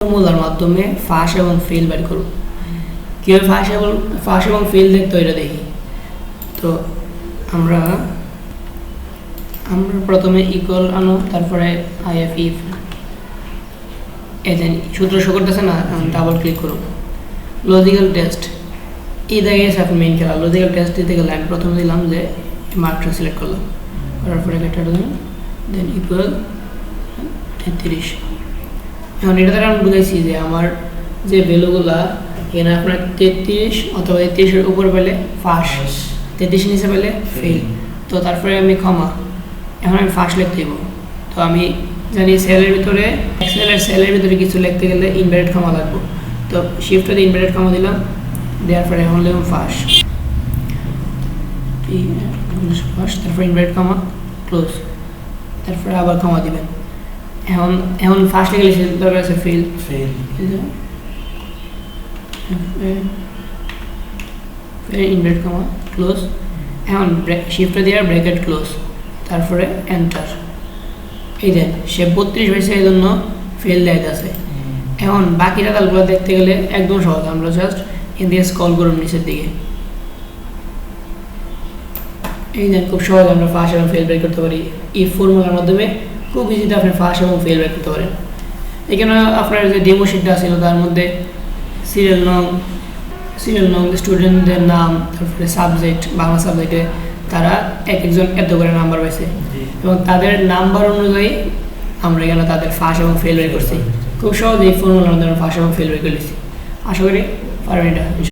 ফর্মুলার মাধ্যমে ফাঁস এবং ফেল বের করব। কীভাবে ফাঁস এবং ফেল দেখতে এটা দেখি। তো আমরা প্রথমে ইকুয়াল আনো, তারপরে আইএফ ইফ এজেন্ট সূত্র শো করতেছে না, ডাবল ক্লিক করুন। লজিক্যাল টেস্ট এই জায়গায় আপনি মেইন খেলা। লজিক্যাল টেস্ট দিতে গেলে আমি প্রথমে দিলাম যে মার্কটা সিলেক্ট করলাম, করার পরে একটা দিলাম, দেন ইকুয়াল 33। এখন এটা দ্বারা আমি বুঝাইছি যে আমার যে ভ্যালুগুলা এখানে আপনার 33 অথবা 33-এর উপর পেলে ফাঁস, 33 নিচে পেলে ফেল। তো তারপরে আমি ক্ষমা, এখন আমি ফাঁস লিখতে দেবো। তো আমি জানি সেলের ভিতরে সেলের ভিতরে কিছু লিখতে গেলে ইনভার্টেড কমা লাগবে। তো শিফট দিয়ে ইনভার্টেড কমা দিলাম, দেওয়ার পরে এখন লিখুন ফাঁস, তারপরে ইনভার্টেড কমা ক্লোজ, তারপরে আবার কমা দিবেন। এখন ফার্স্ট লিখলে সে দরকার আছে ফেল ইনভার্টেড কমা ক্লোজ। এখন শিফট দিয়ে ব্র্যাকেট ক্লোজ, তারপরে এন্টার। এই দেন সে 32 হয়েছে, এই জন্য ফেল দেয় আছে। এখন বাকি রেজাল্টগুলো দেখতে গেলে একদম সহজ। আমরা জাস্ট এদিকে স্ক্রল করুন নিচের দিকে, এই দেন খুব সহজ আমরা ফাঁস এবং ফেল বের করতে পারি। এই ফর্মুলার মাধ্যমে খুব ইজিতে আপনি ফাঁস এবং ফেল বের করতে পারেন। এখানে আপনার যে ডেমো শিটটা ছিল তার মধ্যে সিরিয়াল নং, স্টুডেন্টদের নাম, তারপরে সাবজেক্ট, বাংলা সাবজেক্টে তারা একজন এত করে নাম্বার পাইছে এবং তাদের নাম্বার অনুযায়ী আমরা এখানে তাদের ফাঁস এবং ফেল বের করছি। খুব সহজ এই ফর্মুলার মাধ্যমে ফাঁস এবং ফেল বের করেছি। আশা করি পারবেন এটা।